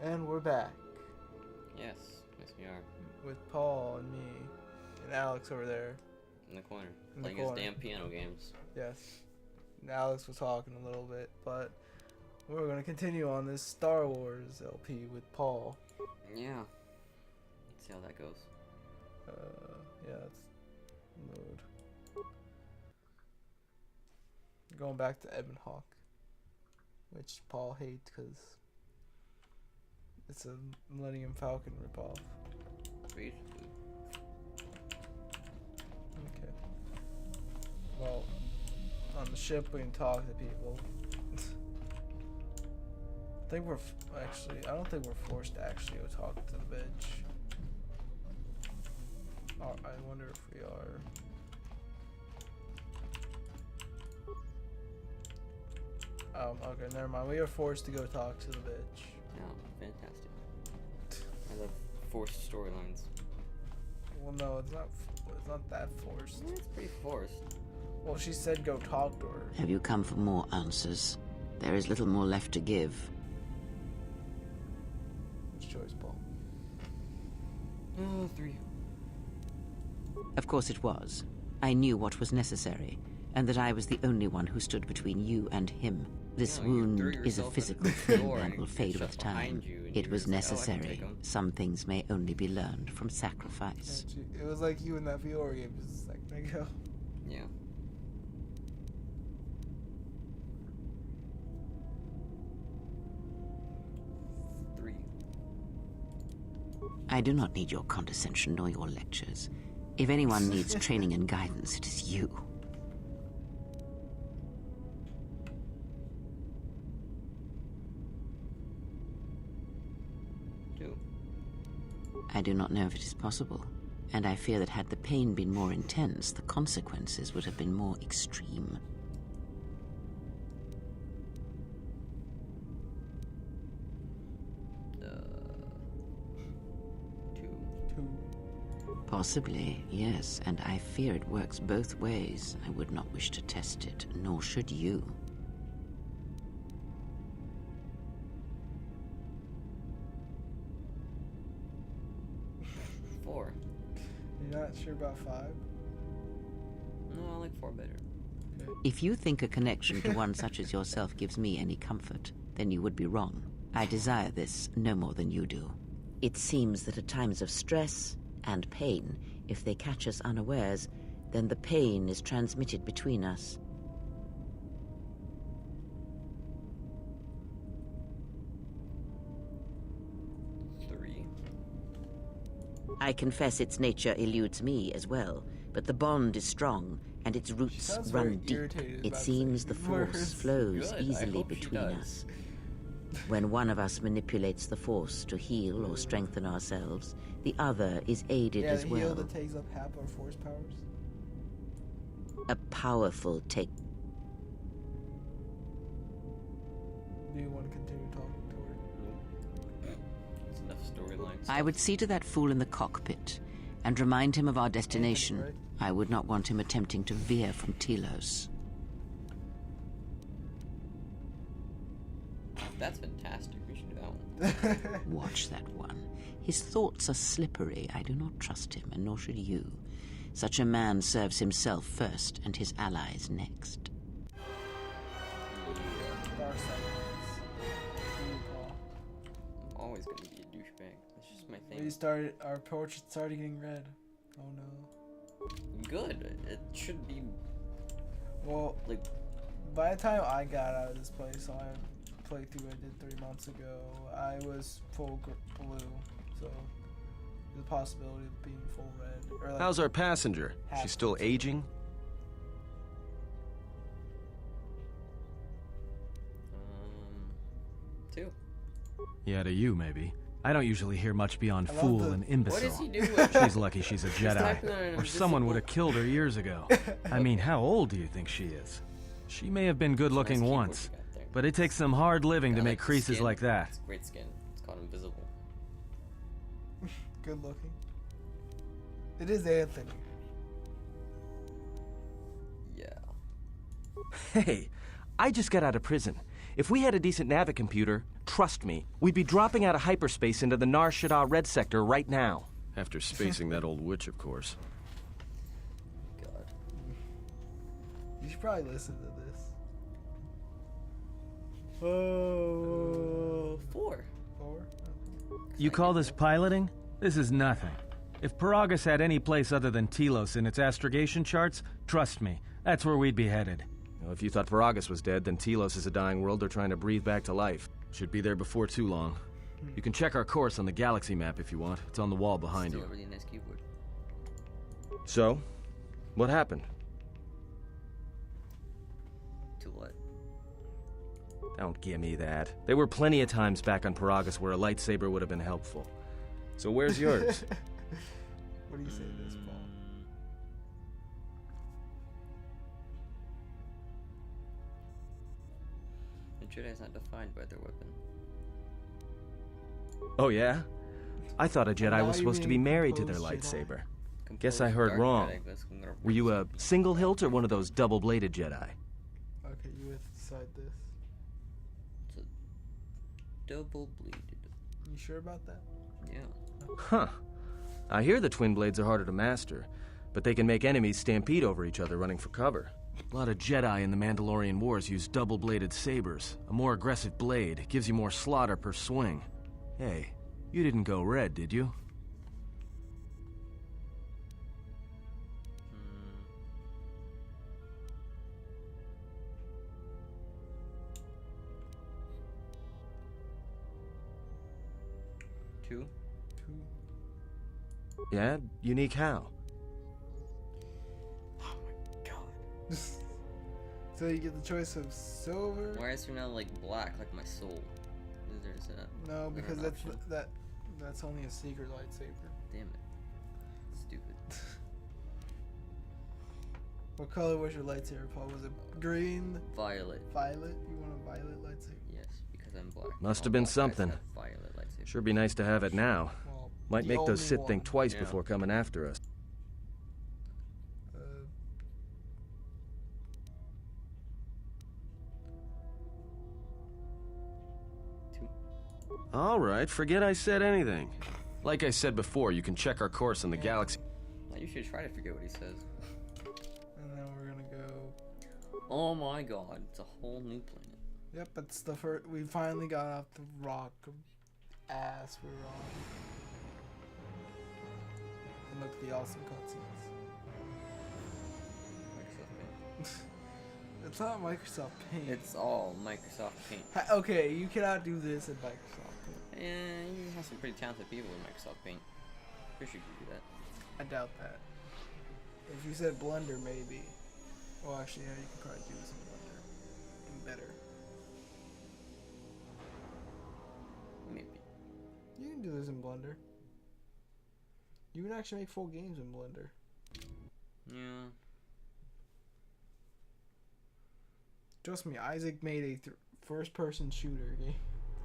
And we're back Yes, we are. with Paul and me and Alex over there. In the corner. In the Playing corner. his damn piano games. Yes. And Alex was talking a little bit, but we're going to continue on this Star Wars LP with Paul. Yeah. Let's see how that goes. Yeah, let's load. Going back to Ebon Hawk, which Paul hates because it's a Millennium Falcon ripoff. Basically. Okay. Well, on the ship we can talk to people. I think I don't think we're forced to actually go talk to the bitch. Oh, I wonder if we are. Okay, never mind. We are forced to go talk to the bitch. Oh, fantastic. I love forced storylines. Well, no, it's not. It's not that forced. Yeah, it's pretty forced. Well, she said go talk to her. Have you come for more answers? There is little more left to give. Which choice, Paul? Oh, 3. Of course it was. I knew what was necessary, and that I was the only one who stood between you and him. This No, you wound threw is a yourself physical into the thing door and and will it fade shut with time. behind you, and It you was were just like, "Oh, I can necessary. take 'em." Some things may only be learned from sacrifice. It was like you in that VR game just a second ago. Yeah. Three. I do not need your condescension nor your lectures. If anyone needs training and guidance, it is you. Two. I do not know if it is possible, and I fear that had the pain been more intense, the consequences would have been more extreme. Two. Possibly, yes, and I fear it works both ways. I would not wish to test it, nor should you. Four. You're not sure about 5? No, I like 4 better. If you think a connection to one such as yourself gives me any comfort, then you would be wrong. I desire this no more than you do. It seems that at times of stress and pain, if they catch us unawares, then the pain is transmitted between us. Three. I confess its nature eludes me as well, but the bond is strong, and its roots sounds very run deep. irritated It about seems saying the these force words. flows Good, I easily hope she between does. us. When one of us manipulates the force to heal or strengthen ourselves, the other is aided Yeah, as the heal well. that takes up half our force powers. A powerful take. Do you want to continue talking to her? There's enough storylines. I would see to that fool in the cockpit and remind him of our destination. Anthony, I would not want him attempting to veer from Telos. That's fantastic. We should do that one. Watch that one. His thoughts are slippery. I do not trust him, and nor should you. Such a man serves himself first and his allies next. Dark side is. Paul. I'm always gonna be a douchebag. That's just my thing. Our portrait started getting red. Oh no. Good. It should be Well, like. by the time I got out of this place, so I playthrough I did 3 months ago, I was full blue, so the possibility of being full red. Or like How's our passenger? half She's still blue. aging? 2. Yeah, to you, maybe. I don't usually hear much beyond I love fool the- and What imbecile. is he doing? She's lucky she's a typing on Jedi, an or someone would have invisible- killed her years ago. I mean, how old do you think she is? She may have been good-looking Nice keyboard once, you got there. but it takes some hard living to I make like the creases skin. like that. It's great skin. It's called invisible. Good looking. It is Anthony. Yeah. Hey, I just got out of prison. If we had a decent Navic computer, trust me. We'd be dropping out of hyperspace into the Nar Shaddaa Red Sector right now. After spacing that old witch, of course. God. You should probably listen to this. Oh. 4. 4? You call this piloting? This is nothing. If Paragus had any place other than Telos in its astrogation charts, trust me, that's where we'd be headed. Well, if you thought Paragus was dead, then Telos is a dying world they're trying to breathe back to life. Should be there before too long. You can check our course on the galaxy map if you want. It's on the wall behind Still you. a really nice keyboard. So, what happened? To what? Don't give me that. There were plenty of times back on Paragus where a lightsaber would have been helpful. So where's yours? What do you say this, Paul? The Jedi is not defined by their weapon. Oh yeah? I thought a Jedi now was you supposed to be mean married to their composed Jedi? lightsaber. Guess I heard Dark wrong. Jedi, but it's gonna Were you a replace- single hilt or one of those double-bladed Jedi? Okay, you have to decide this. It's a double-bladed. You sure about that? Yeah. Huh. I hear the twin blades are harder to master, but they can make enemies stampede over each other running for cover. A lot of Jedi in the Mandalorian Wars use double-bladed sabers. A more aggressive blade gives you more slaughter per swing. Hey, you didn't go red, did you? Two. 2. Yeah? Unique how? Oh my god. So you get the choice of silver. Why is there now like black, like my soul? Is there just a... No, because an that's option? that's only a secret lightsaber. Damn it. Stupid. What color was your lightsaber, Paul? Was it green, Violet. violet? You want a violet lightsaber? Yes, because I'm black. Must All have been black guys something. have Violet lightsaber. Sure be nice to have it now. Well, Might the make those only Sith think one. twice Yeah. before coming after us. Uh, Two. All right, forget I said anything. Like I said before, you can check our course on the galaxy. Now you should try to forget what he says. and then we're gonna go. Oh my god, it's a whole new planet. Yep, it's the first. We finally got off the rock of ass we were on. And look at the awesome cutscenes. Microsoft Paint. It's not Microsoft Paint. It's all Microsoft Paint. Okay, you cannot do this in Microsoft Paint. Yeah, you have some pretty talented people in Microsoft Paint. Pretty sure you could do that. I doubt that. If you said Blender, maybe. Well, actually, yeah, you could probably do this in Blender. And better. Maybe. You can do this in Blender. You can actually make full games in Blender. Yeah. Trust me, Isaac made a first-person shooter game.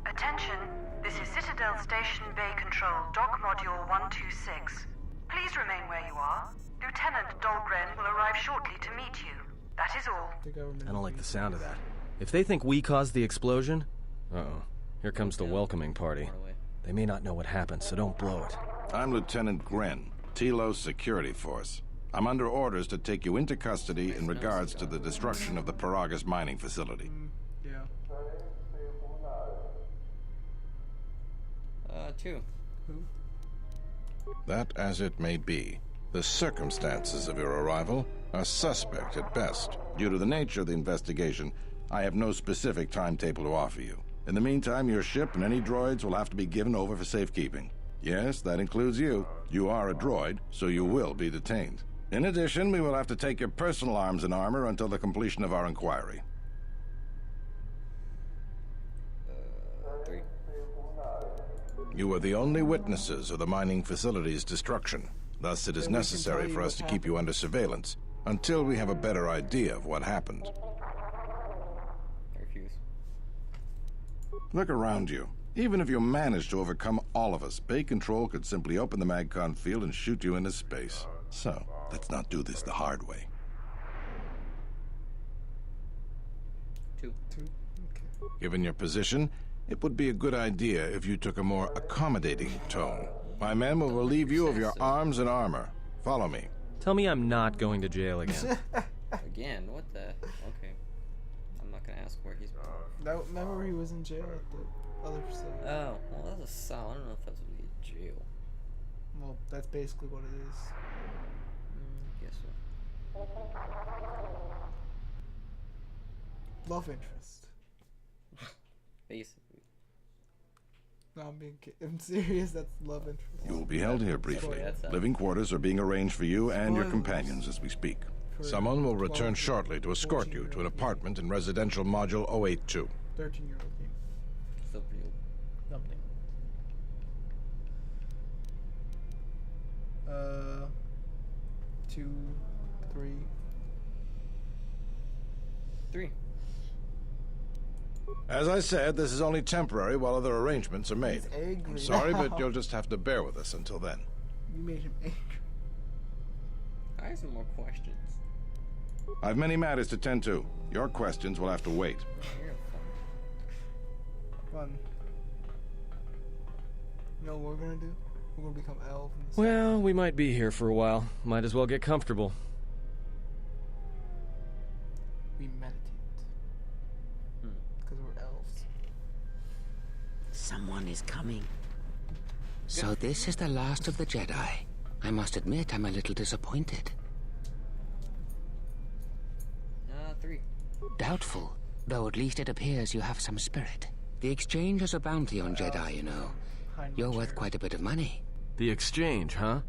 Attention, this is Citadel Station Bay Control, Dock Module 126. Please remain where you are. Lieutenant Dahlgren will arrive shortly to meet you. That is all. The government. I don't like the sound of that. If they think we caused the explosion... Uh-oh. Here comes the welcoming party. Far away. They may not know what happened, so don't blow it. I'm Lieutenant Gren, Telos Security Force. I'm under orders to take you into custody in regards to the destruction of the Paragus mining facility. Yeah. 2. Who? That as it may be, the circumstances of your arrival are suspect at best. Due to the nature of the investigation, I have no specific timetable to offer you. In the meantime, your ship and any droids will have to be given over for safekeeping. Yes, that includes you. You are a droid, so you will be detained. In addition, we will have to take your personal arms and armor until the completion of our inquiry. 3. You are the only witnesses of the mining facility's destruction. Thus, it is Then we can necessary tell you for us what to keep you under surveillance until we have a better idea of what happened. I refuse. Look around you. Even if you manage to overcome all of us, Bay Control could simply open the MagCon field and shoot you into space. So, let's not do this the hard way. 2. 2. Okay. Given your position, It would be a good idea if you took a more accommodating tone. My men will relieve you of your arms and armor. Follow me. Tell me I'm not going to jail again. Again? What the? Okay. I'm not gonna ask where he's. Remember he was in jail at the other facility. Oh, well, that's a cell. I don't know if that's gonna be a jail. Well, that's basically what it is. Guess so. Love interest. Basically. No, I'm serious. That's love interest. You will be held here briefly. That's Living quarters are being arranged for you and your Spoilers. companions as we speak. For Someone will return 12 shortly to escort you to an 14-year-old apartment in residential module 082. 13-year-old game. Still pretty old. Something. 2, 3. 3. As I said, this is only temporary while other arrangements are made. He's angry. I'm sorry, but you'll just have to bear with us until then. You made him angry. I have some more questions. I've many matters to tend to. Your questions will have to wait. You're fun. Fun. You know what we're gonna do? We're gonna become elves. Well, we might be here for a while. Might as well get comfortable. We meditate. Because we're elves. Someone is coming. So this is the last of the Jedi. I must admit I'm a little disappointed. 3. Doubtful, though at least it appears you have some spirit. The exchange has a bounty on Jedi, you know. You're worth quite a bit of money. The exchange, huh?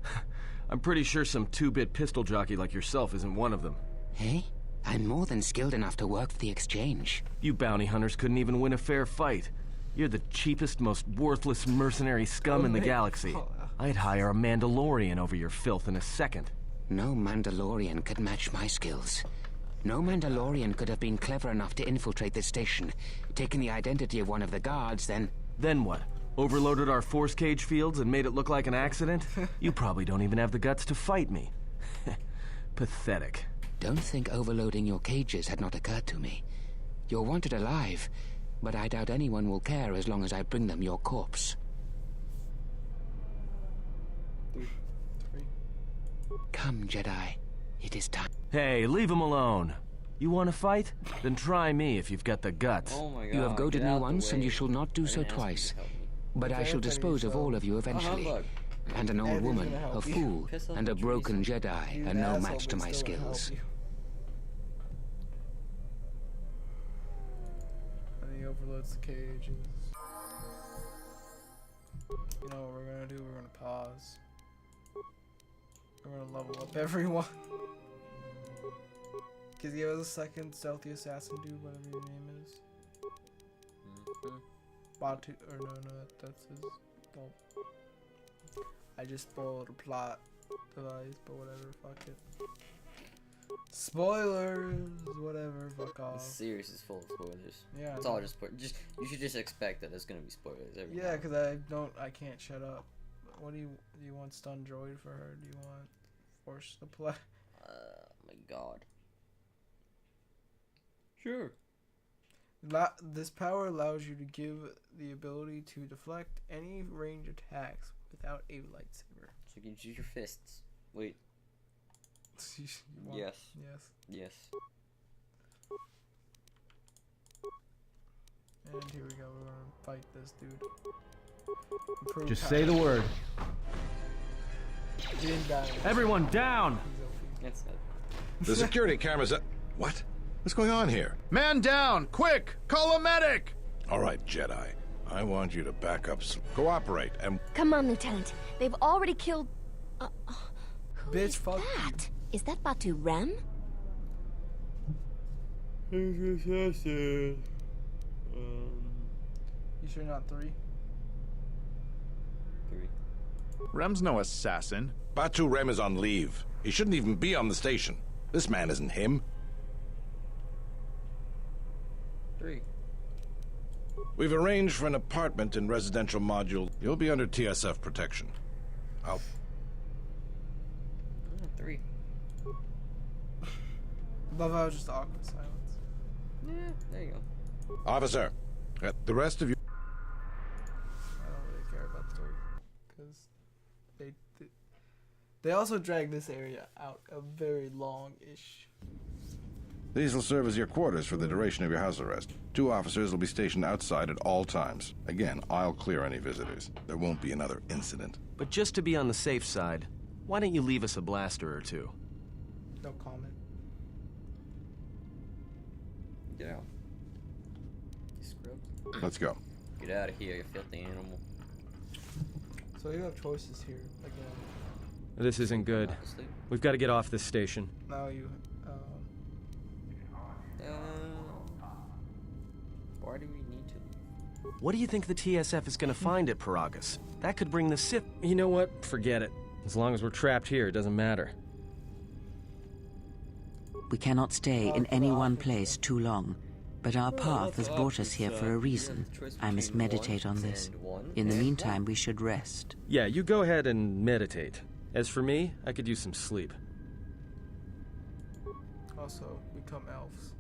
I'm pretty sure some 2-bit pistol jockey like yourself isn't one of them. Hey? I'm more than skilled enough to work for the exchange. You bounty hunters couldn't even win a fair fight. You're the cheapest, most worthless mercenary scum in the galaxy. I'd hire a Mandalorian over your filth in a second. No Mandalorian could match my skills. No Mandalorian could have been clever enough to infiltrate this station, taken the identity of one of the guards, then... Then what? Overloaded our force cage fields and made it look like an accident? You probably don't even have the guts to fight me. Pathetic. Don't think overloading your cages had not occurred to me. You're wanted alive, but I doubt anyone will care as long as I bring them your corpse. 3. Come, Jedi. It is time. Hey, leave him alone. You want to fight? Then try me if you've got the guts. Oh my god. You have goaded get me out the once, and way. you shall not do I so didn't ask you twice. to help me. But I shall dispose of all of you eventually. humbug. And an old Eddie's woman, gonna a help you. fool, Piss off and a the broken trees. Jedi He's are an no asshole, match to but my still gonna help skills. you. And he overloads the cages. You know what we're gonna do? We're gonna pause. We're gonna level up everyone. Cause he has a second stealthy assassin dude, whatever your name is. Batu, or no, that's his. Don't. I just spoiled a plot device, but whatever, fuck it. Spoilers, whatever, fuck This off. series is full of spoilers. Yeah. It's all just you should just expect that there's gonna be spoilers every Yeah, time. cause I can't shut up. What do you want stun droid for her? Do you want force the play? My god. Sure. This power allows you to give the ability to deflect any range attacks without a lightsaber. So you can use your fists. Wait. You want- Yes. Yes. Yes. And here we go. We're gonna fight this dude. Improve Just power. say the word. He didn't die. Everyone down! He's OP. That's it. The security cameras are... What? What's going on here? Man down! Quick! Call a medic! All right, Jedi. I want you to back up some... Cooperate, and... Come on, Lieutenant. They've already killed... who Bitch, is fuck you. that? Is that Batu Rem? You sure not 3? 3. Rem's no assassin. Batu Rem is on leave. He shouldn't even be on the station. This man isn't him. 3. We've arranged for an apartment in residential module. You'll be under TSF protection. I'll... 3. Love how it's just awkward silence. Yeah, there you go. Officer, the rest of you... because they also drag this area out a very long-ish. These will serve as your quarters for the duration of your house arrest. 2 officers will be stationed outside at all times. Again, I'll clear any visitors. There won't be another incident. But just to be on the safe side, why don't you leave us a blaster or 2? No comment. Get out. You scrubs. Let's go. Get out of here, you filthy animal. So you have choices here again. This isn't good. Asleep. We've got to get off this station. Now you. Why do we need to? What do you think the TSF is going to find at Paragus? That could bring the Sith... You know what? Forget it. As long as we're trapped here, it doesn't matter. We cannot stay in any one place too long, but our path has brought us here for a reason. I must meditate on this. In the meantime, we should rest. Yeah, you go ahead and meditate. As for me, I could use some sleep. Also, become elves.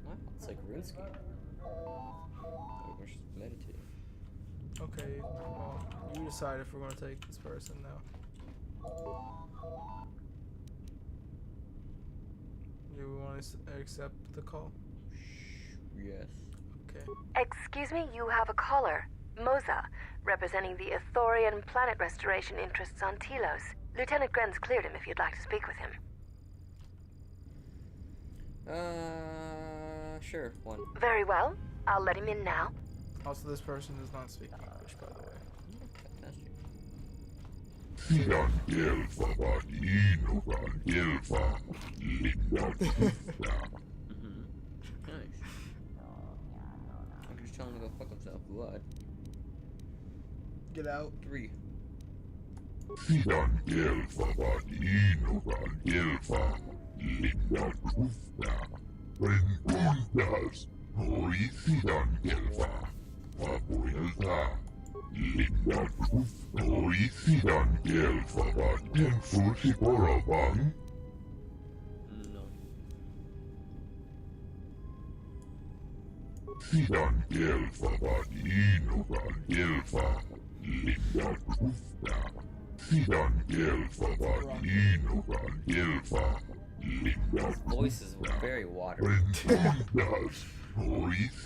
What? It's like RuneScape. We're just meditating. Okay, well, you decide if we're gonna take this person now. You want to accept the call? Yes. Okay. Excuse me, you have a caller. Moza, representing the Ithorian planet restoration interests on Telos. Lieutenant Grenz cleared him if you'd like to speak with him. Sure, 1. Very well. I'll let him in now. Also, this person does not speak English, by the way. Nice. I'm just telling him to go fuck himself. What? Get out. 3. No. His voice is very watery.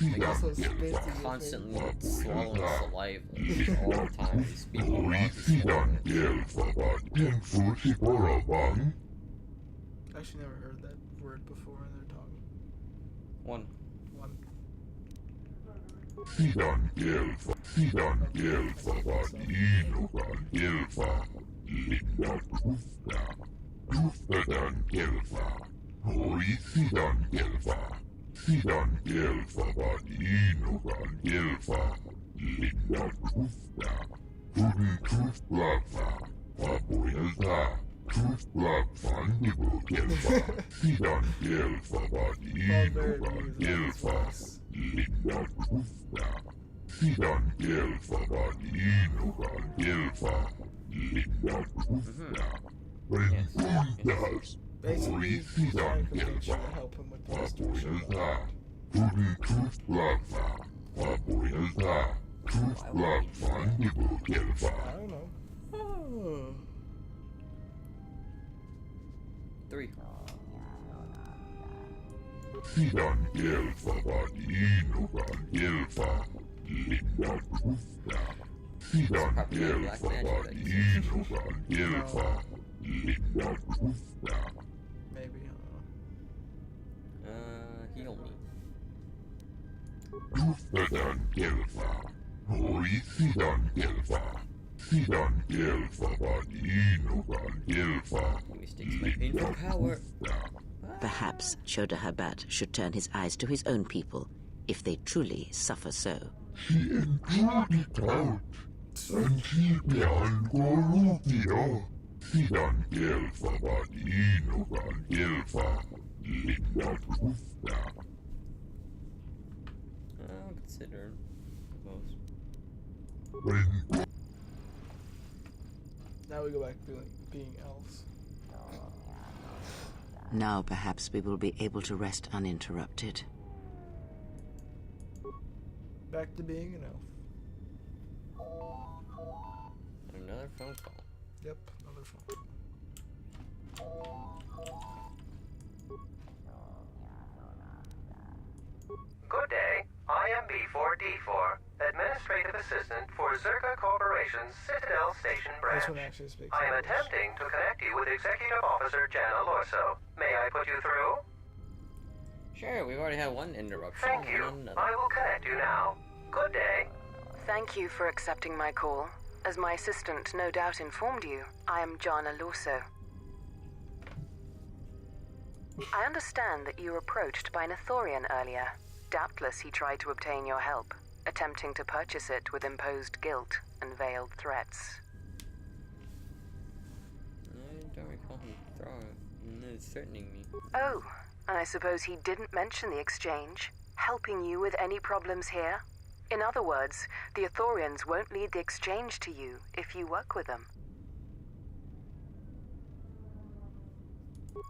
Like also spits in Constantly swallowing saliva all the time. He's speaking while he's swallowing it. Actually, never heard that word before in their tongue. 1. Basically, he's trying to convince you to help him with the restoration. I don't know. 3. Probably black magic. Maybe, I Heal me. Mistakes my painful power. Perhaps Shodahabat should turn his eyes to his own people, if they truly suffer so. I'll consider most. Now we go back to being elves. Now perhaps we will be able to rest uninterrupted. Back to being an elf. Another phone call. Yep, another phone. Good day. I am B4D4, Administrative Assistant for Zerka Corporation's Citadel Station branch. This one actually speaks I am English. attempting to connect you with Executive Officer Jana Lorso. May I put you through? Sure, we've already had one interruption. Thank you. I will connect you now. Good day. Thank you for accepting my call. As my assistant no doubt informed you, I am Jana Lorso. I understand that you were approached by an Ithorian earlier. Doubtless he tried to obtain your help, attempting to purchase it with imposed guilt and veiled threats. I don't recall him threatening me. Oh, and I suppose he didn't mention the exchange, helping you with any problems here? In other words, the Ithorians won't lead the exchange to you if you work with them.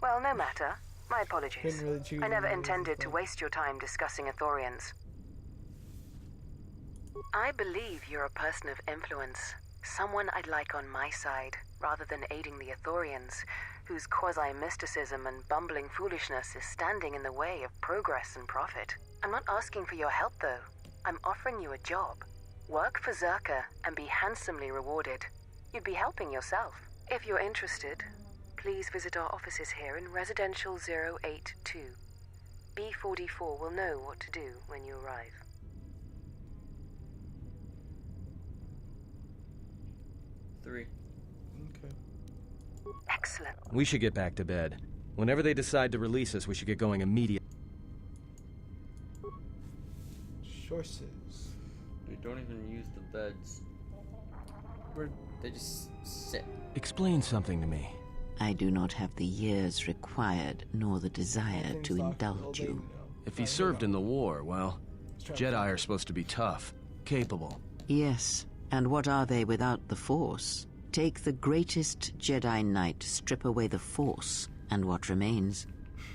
Well, no matter. My apologies. Couldn't really choose I never any reason intended to for- waste your time discussing Ithorians. I believe you're a person of influence, someone I'd like on my side, rather than aiding the Ithorians, whose quasi-mysticism and bumbling foolishness is standing in the way of progress and profit. I'm not asking for your help, though. I'm offering you a job. Work for Zerka and be handsomely rewarded. You'd be helping yourself. If you're interested, please visit our offices here in Residential 082. B44 will know what to do when you arrive. Three. Okay. Excellent. We should get back to bed. Whenever they decide to release us, we should get going immediately. Choices. They don't even use the beds. They just sit. Explain something to me. I do not have the years required, nor the desire Things to talk indulge all day, you. know. If he served in the war, well, Jedi are supposed to be tough, capable. Yes, and what are they without the Force? Take the greatest Jedi Knight, strip away the Force, and what remains?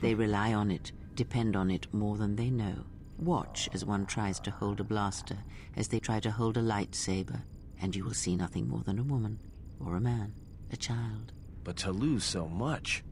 They rely on it, depend on it more than they know. Watch as one tries to hold a blaster, as they try to hold a lightsaber, and you will see nothing more than a woman, or a man, a child. But to lose so much,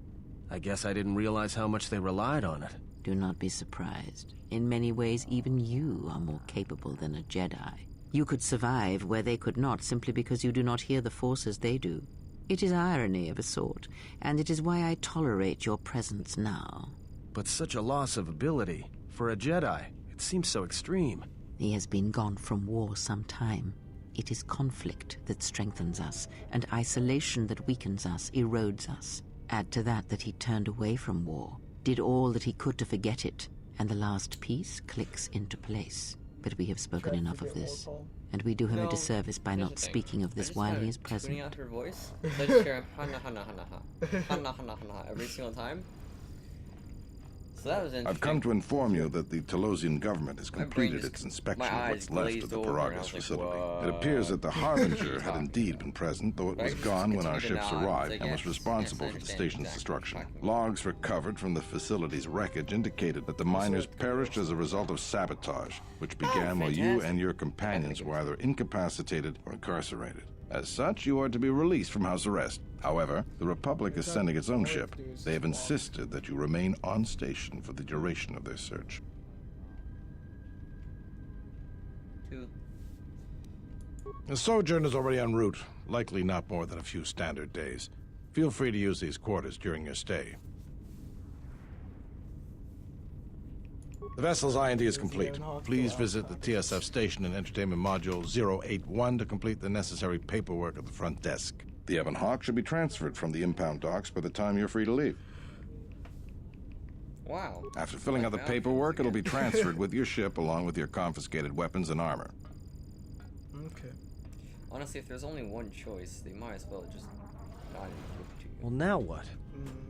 I guess I didn't realize how much they relied on it. Do not be surprised. In many ways, even you are more capable than a Jedi. You could survive where they could not simply because you do not hear the Force as they do. It is irony of a sort, and it is why I tolerate your presence now. But such a loss of ability, for a Jedi, it seems so extreme. He has been gone from war some time. It is conflict that strengthens us, and isolation that weakens us, erodes us. Add to that he turned away from war, did all that he could to forget it, and the last piece clicks into place. But we have spoken enough of this, and we do him a disservice by not speaking of this while he is present. Tuning out her voice, so I just hear hana hana hana ha, hana hana hana every single time. So that was interesting. I've come to inform you that the Telosian government has completed just- its inspection my of eyes what's left of glazed the over, and I Paragus was like, facility. It appears that the Harbinger had indeed been present, though it was Right? gone when our Continue to ships nod, arrived like, and was yes, responsible yes, I for the understand station's exactly destruction. what you're talking about. Logs recovered from the facility's wreckage indicated that the miners perished as a result of sabotage, which began while you fantastic. and your companions were either incapacitated or incarcerated. As such, you are to be released from house arrest. However, the Republic is sending its own ship. They have insisted that you remain on station for the duration of their search. 2. The sojourn is already en route, likely not more than a few standard days. Feel free to use these quarters during your stay. The vessel's IND is complete. Please visit the TSF station and entertainment module 081 to complete the necessary paperwork at the front desk. The Ebon Hawk should be transferred from the impound docks by the time you're free to leave. Wow. After filling out the paperwork, it'll be transferred with your ship along with your confiscated weapons and armor. Okay. Honestly, if there's only one choice, they might as well just not even give it to you. Well, now what?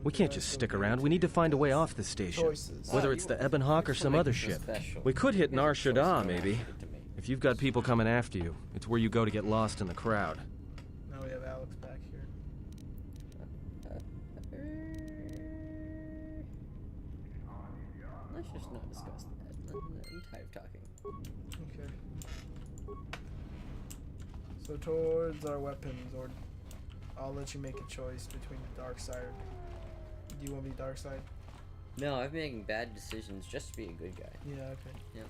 We can't just stick around. We need to find a way off the station. Choices. Whether it's the Ebon Hawk or some other ship. We could hit Nar Shaddaa, maybe. If you've got people coming after you, it's where you go to get lost in the crowd. Now we have Alex back here. Let's just not discuss that. I'm tired of talking. Okay. So towards our weapons, or I'll let you make a choice between the dark side. Do you want to be dark side? No, I'm making bad decisions just to be a good guy. Yeah, okay. Yeah.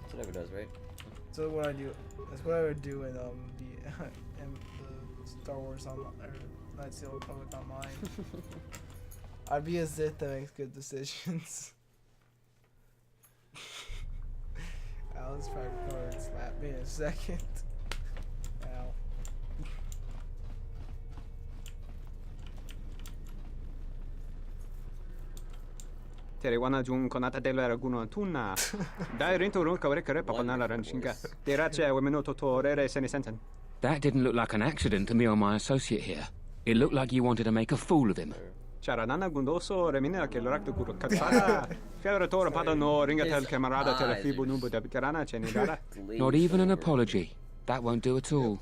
That's what everyone does, right? So what I do, that's what I would do in the Star Wars Online, or Knights of the Old Republic Online. I'd be a Sith that makes good decisions. Alice tried to come and slap me in a second. Ow. Wana jung konata de la guno tuna. Dai rinto ru kawre kare papanala ranshinga. Derache wemeno totorere senisenten. That didn't look like an accident to me or my associate here. It looked like you wanted to make a fool of him. Charanana gundoso remina che l'orakto guru katsara. Fiore tora padano ringatel camarada telefibu nubu de karana chenidara. Not even an apology. That won't do at all.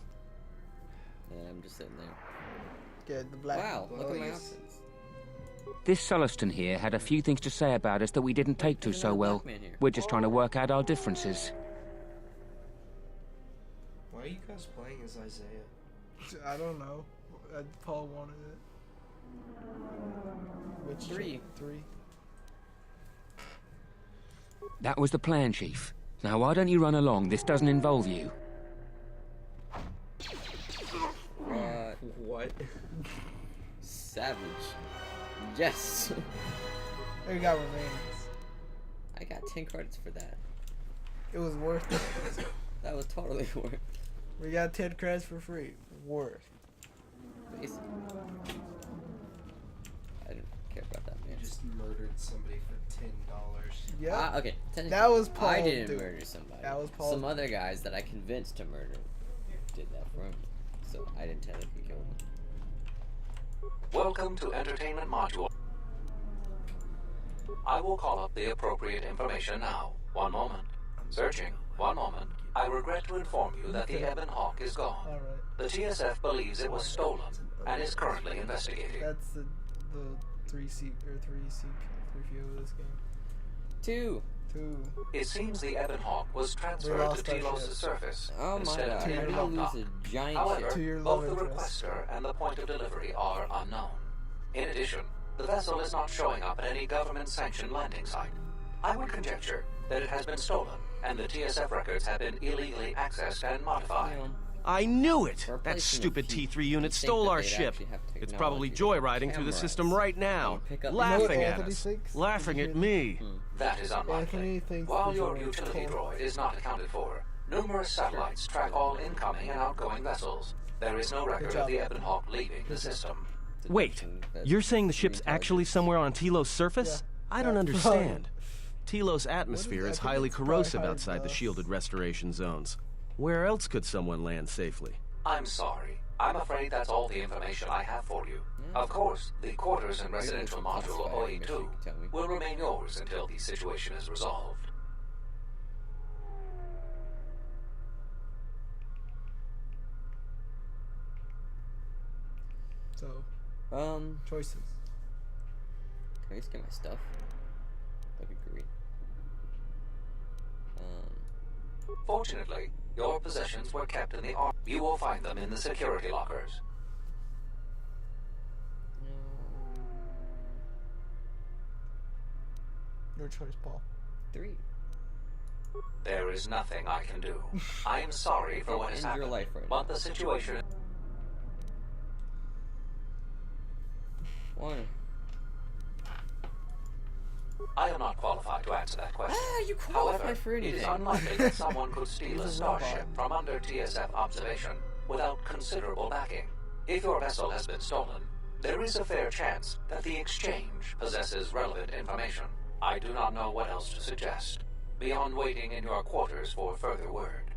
Yeah, I'm just sitting there. Get the black. Wow, look at my options. This Sulluston here had a few things to say about us that we didn't take to so well. We're just trying to work out our differences. Why are you guys playing as Isaiah? I don't know. Paul wanted it. Which 3. 3. That was the plan, Chief. Now why don't you run along? This doesn't involve you. What? Savage. Yes. We got remains. I got 10 credits for that. It was worth it. That was totally worth it. We got 10 credits for free. Worth. Basically. I didn't care about that, man. You just murdered somebody for $10. Yeah. Okay. That was Paul. I didn't murder somebody. That was Paul. Some other guys that I convinced to murder did that for me. So I didn't technically kill them. Welcome to Entertainment Module. I will call up the appropriate information now. One moment. Searching. One moment. I regret to inform you that the Ebon Hawk is gone. All right. The TSF believes it was stolen and is currently investigating. That's the 3C or 3C review of this game. 2. It seems the Ebon Hawk was transferred to Telos' surface instead of being locked up. However, both the requester and the point of delivery are unknown. In addition, the vessel is not showing up at any government-sanctioned landing site. I would conjecture that it has been stolen, and the TSF records have been illegally accessed and modified. I knew it! That stupid T3 unit stole our ship. It's probably joyriding through the system right now, laughing at us, laughing at me. That is unlikely. While your utility droid is not accounted for, numerous satellites track all incoming and outgoing vessels. There is no record of the Ebon Hawk leaving the system. Wait, you're saying the ship's actually somewhere on Telos' surface? I don't understand. Telos' atmosphere is highly corrosive outside the shielded restoration zones. Where else could someone land safely? I'm sorry. I'm afraid that's all the information I have for you. Of course, the quarters and residential module OE2 will remain yours until the situation is resolved. So, choices. Can I just get my stuff? That'd be great. Fortunately, your possessions were kept in the arm. You will find them in the security lockers. Your choice, Paul. 3. There is nothing I can do. I am sorry for what has happened, but the situation... 1. I am not qualified to answer that question. You qualify However, for anything. it is unlikely that someone could steal a starship from under TSF observation without considerable backing. If your vessel has been stolen, there is a fair chance that the exchange possesses relevant information. I do not know what else to suggest, beyond waiting in your quarters for further word.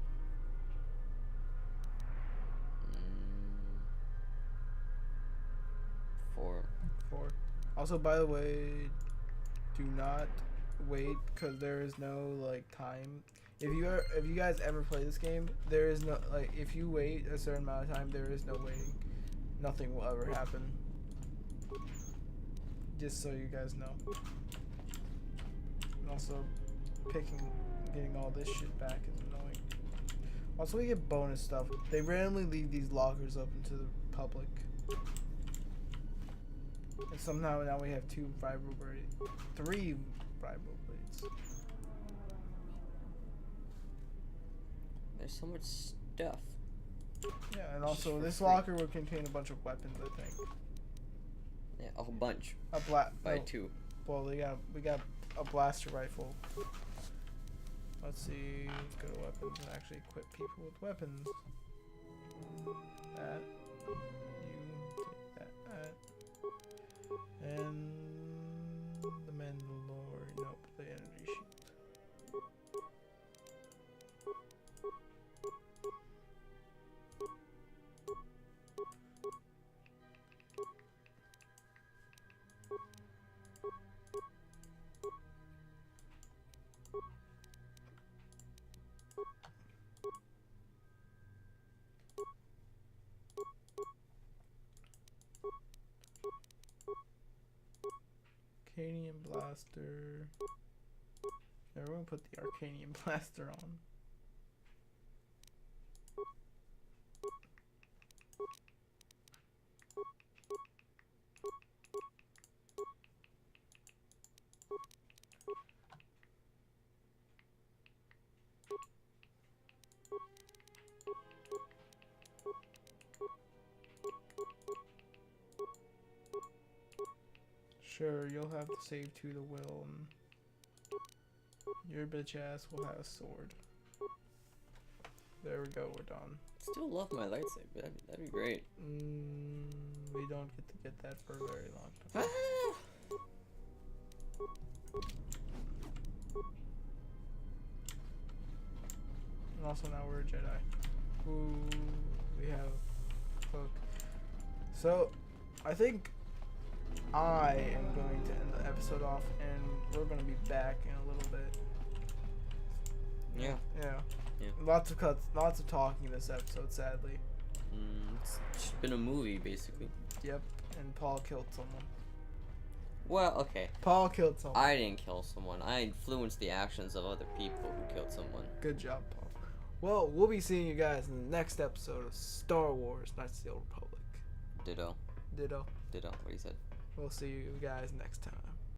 4. Also, by the way, do not wait, because there is no time. If you guys ever play this game, there is no if you wait a certain amount of time, there is no waiting. Nothing will ever happen. Just so you guys know. And also, getting all this shit back is annoying. Also, we get bonus stuff. They randomly leave these lockers open to the public. And somehow now we have 3 vibro blades. There's so much stuff. Yeah, and also this locker would contain a bunch of weapons, I think. Yeah, a whole bunch. By 2. Well, we got a blaster rifle. Let's see. Let's go to weapons and actually equip people with weapons. That. You take that. And the Mandalorian. Nope, the energy shield. Arcanium blaster. Everyone put the Arcanium blaster on. Sure, you'll have to save to the will, and your bitch ass will have a sword. There we go, we're done. Still love my lightsaber. That'd be great. We don't get to get that for a very long time. And also now we're a Jedi. Ooh, we have book. So, I think I am going to end the episode off, and we're going to be back in a little bit. Yeah. Yeah. Lots of cuts, lots of talking this episode, sadly. It's just been a movie, basically. Yep, and Paul killed someone. Well, okay. Paul killed someone. I didn't kill someone. I influenced the actions of other people who killed someone. Good job, Paul. Well, we'll be seeing you guys in the next episode of Star Wars Knights of the Old Republic. Ditto. Ditto. Ditto, what he said. We'll see you guys next time.